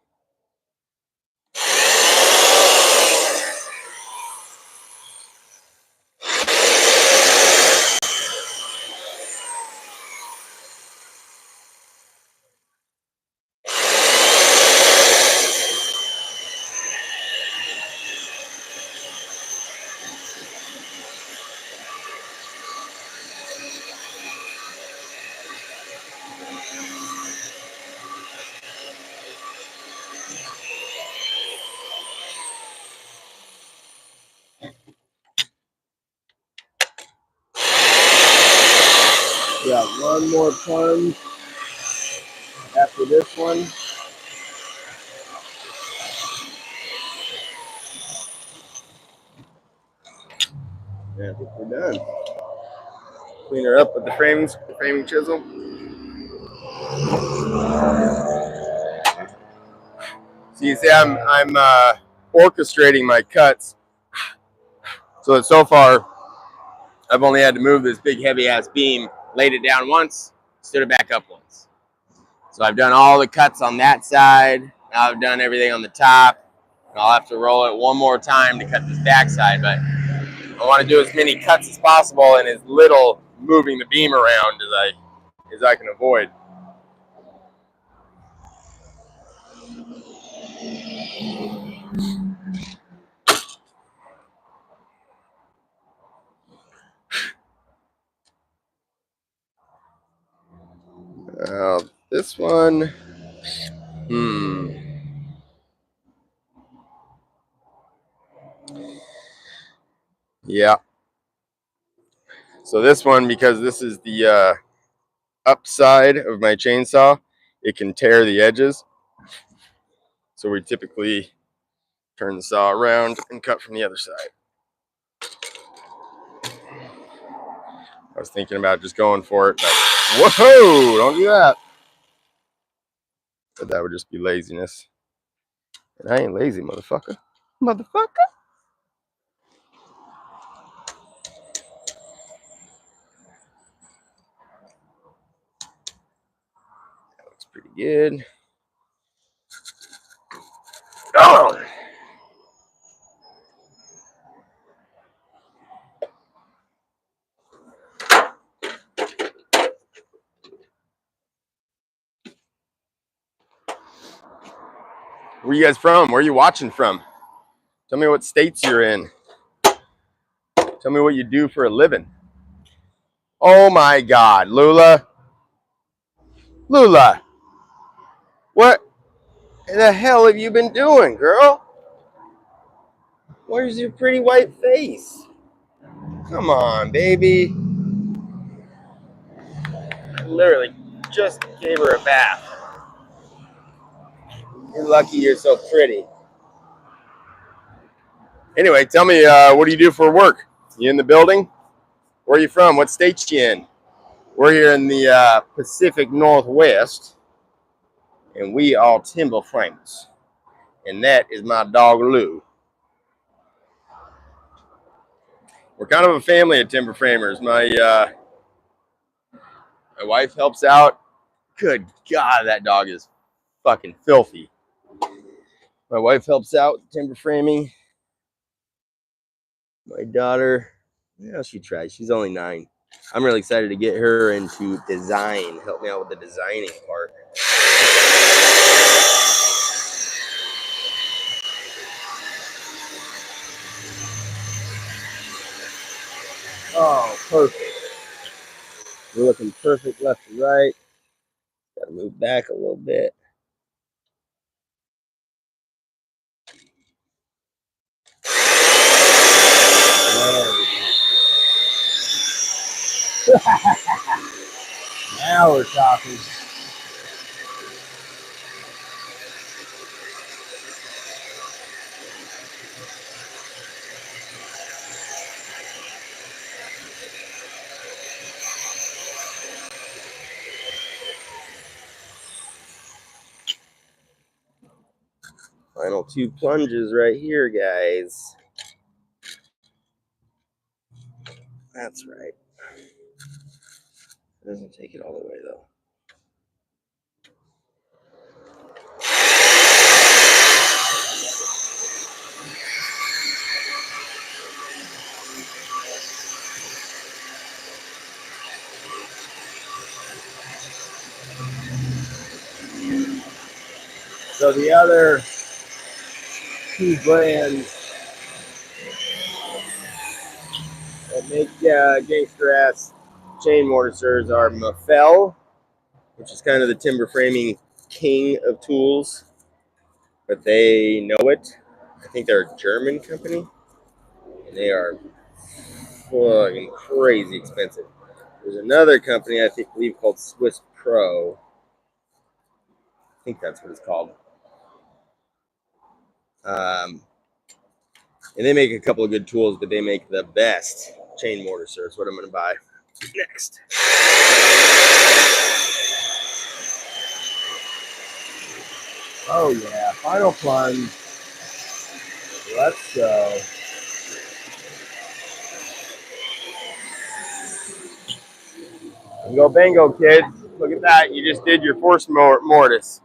Got one more plunge after this one. Yeah, I think we're done. Clean her up with the framing chisel. So you see, I'm orchestrating my cuts. So far, I've only had to move this big heavy ass beam, laid it down once, stood it back up once. So I've done all the cuts on that side. Now I've done everything on the top. I'll have to roll it one more time to cut this back side, but I want to do as many cuts as possible and as little moving the beam around as I can avoid. This one, yeah. So this one, because this is the upside of my chainsaw, it can tear the edges. So we typically turn the saw around and cut from the other side. I was thinking about just going for it, but whoa, don't do that. But that would just be laziness. And I ain't lazy, motherfucker. Motherfucker. That looks pretty good. Oh! Where you guys from? Where are you watching from? Tell me what states you're in. Tell me what you do for a living. Oh my God, Lula. Lula, what the hell have you been doing, girl? Where's your pretty white face? Come on, baby. I literally just gave her a bath. You're lucky you're so pretty. Anyway, tell me, what do you do for work? You in the building? Where are you from? What state you in? We're here in the Pacific Northwest, and we are timber framers. And that is my dog Lou. We're kind of a family of timber framers. My wife helps out. Good God, that dog is fucking filthy. My wife helps out with timber framing. My daughter, yeah, she tries. She's only 9. I'm really excited to get her into design. Help me out with the designing part. Oh, perfect. We're looking perfect left and right. Gotta move back a little bit. Now we're talking. Final 2 plunges right here, guys. That's right. It doesn't take it all the way, though. So the other 2 brands that make gangster-ass chain mortisers are Mafel, which is kind of the timber framing king of tools, but they know it. I think they're a German company, and they are fucking crazy expensive. There's another company I believe called Swiss Pro. I think that's what it's called. And they make a couple of good tools, but they make the best chain mortiser. That's what I'm going to buy next. Oh yeah, final plunge. Let's go. Go bingo, kids. Look at that. You just did your force mortise.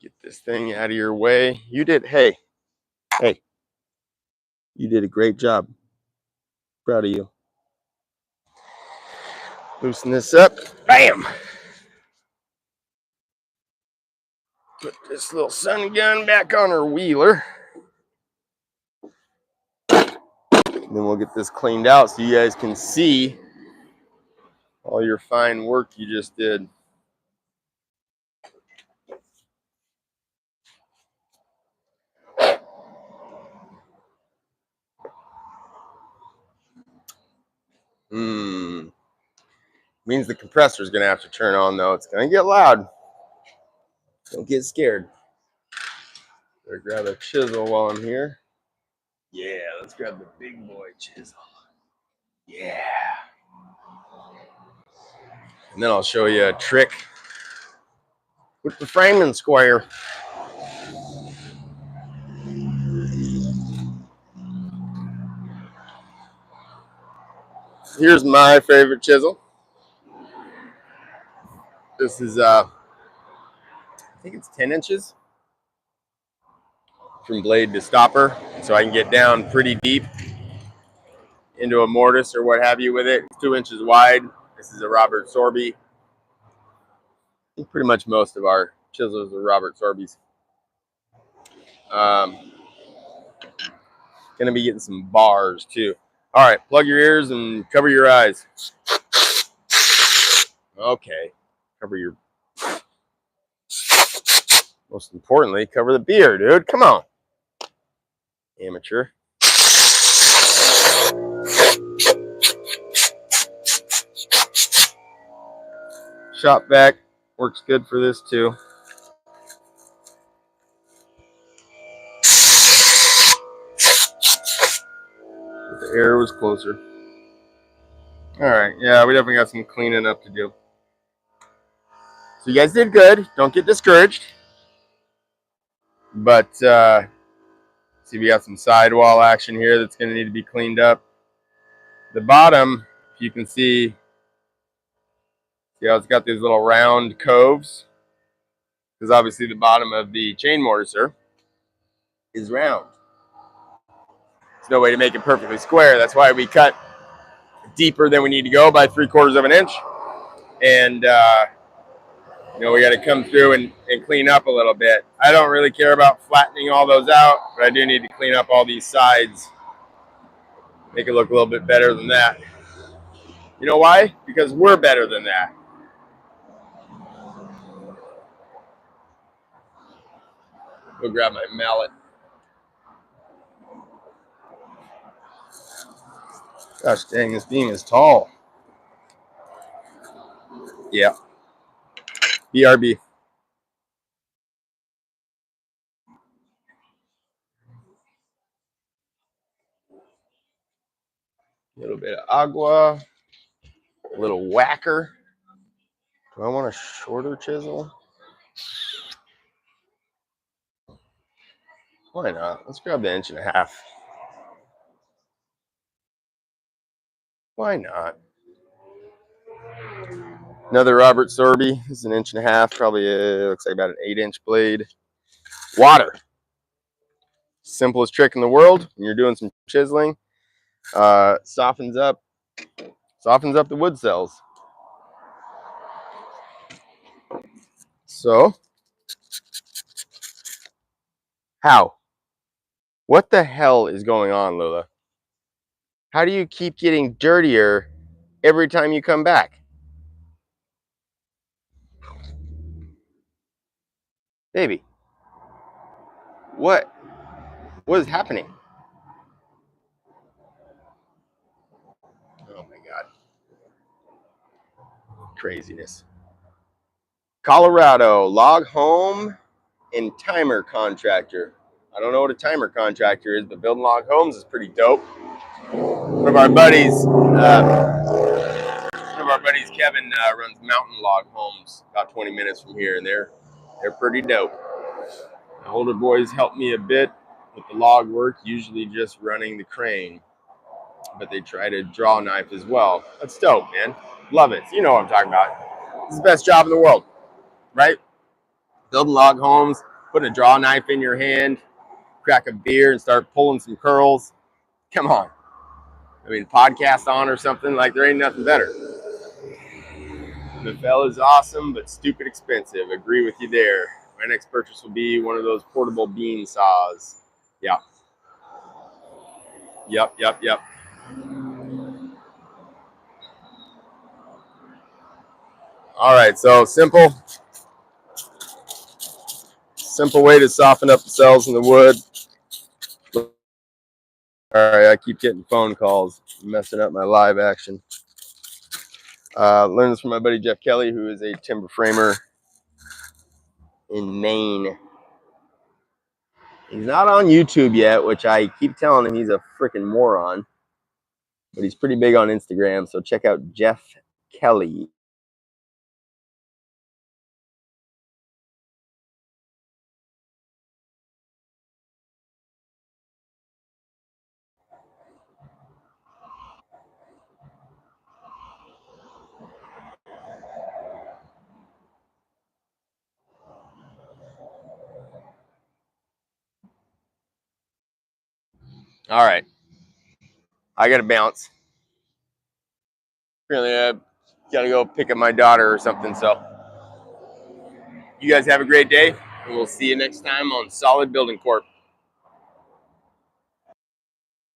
Get this thing out of your way. You did. Hey. You did a great job. Proud of you. Loosen this up. Bam. Put this little sun gun back on her wheeler. And then we'll get this cleaned out so you guys can see all your fine work you just did. Means the compressor is going to have to turn on, though. It's going to get loud. Don't get scared. Better grab a chisel while I'm here. Yeah, let's grab the big boy chisel. Yeah. And then I'll show you a trick with the framing square. Here's my favorite chisel. This is, I think it's 10 inches from blade to stopper. So I can get down pretty deep into a mortise or what have you with it. It's 2 inches wide. This is a Robert Sorby. I think pretty much most of our chisels are Robert Sorbys. Gonna be getting some bars too. All right, plug your ears and cover your eyes. Okay, cover your. Most importantly, cover the beer, dude. Come on, amateur. Shop vac works good for this too. The air was closer. All right, yeah, we definitely got some cleaning up to do. So you guys did good. Don't get discouraged. But see, we got some sidewall action here that's going to need to be cleaned up. The bottom, if you can see how it's got these little round coves, because obviously the bottom of the chain mortiser is round. There's no way to make it perfectly square. That's why we cut deeper than we need to go by 3/4 of an inch. And, we got to come through and clean up a little bit. I don't really care about flattening all those out, but I do need to clean up all these sides, make it look a little bit better than that. You know why? Because we're better than that. Go grab my mallet. Gosh dang, this beam is tall. Yeah. BRB. A little bit of agua, a little whacker. Do I want a shorter chisel? Why not? Let's grab the 1.5 inch. Why not? Another Robert Sorby. This is an 1.5 inch, probably looks like about an 8-inch blade. Water. Simplest trick in the world when you're doing some chiseling. Softens up the wood cells. So, how? What the hell is going on, Lola? How do you keep getting dirtier every time you come back? Baby, what is happening? Oh my God. Craziness. Colorado, log home and timer contractor. I don't know what a timer contractor is, but building log homes is pretty dope. One of our buddies, Kevin, runs Mountain Log Homes about 20 minutes from here, and they're pretty dope. The older boys help me a bit with the log work, usually just running the crane, but they try to draw knife as well. That's dope, man. Love it. You know what I'm talking about. It's the best job in the world, right? Building log homes, putting a draw knife in your hand, crack a beer and start pulling some curls. Come on. I mean, podcast on or something, like there ain't nothing better. The fell is awesome, but stupid expensive. Agree with you there. My next purchase will be one of those portable beam saws. Yep. All right, so simple way to soften up the cells in the wood. All right, I keep getting phone calls, messing up my live action. Learned this from my buddy Jeff Kelly, who is a timber framer in Maine. He's not on YouTube yet, which I keep telling him he's a freaking moron. But he's pretty big on Instagram, so check out Jeff Kelly. All right. I got to bounce. Really, I got to go pick up my daughter or something. So you guys have a great day, and we'll see you next time on Solid Building Corp.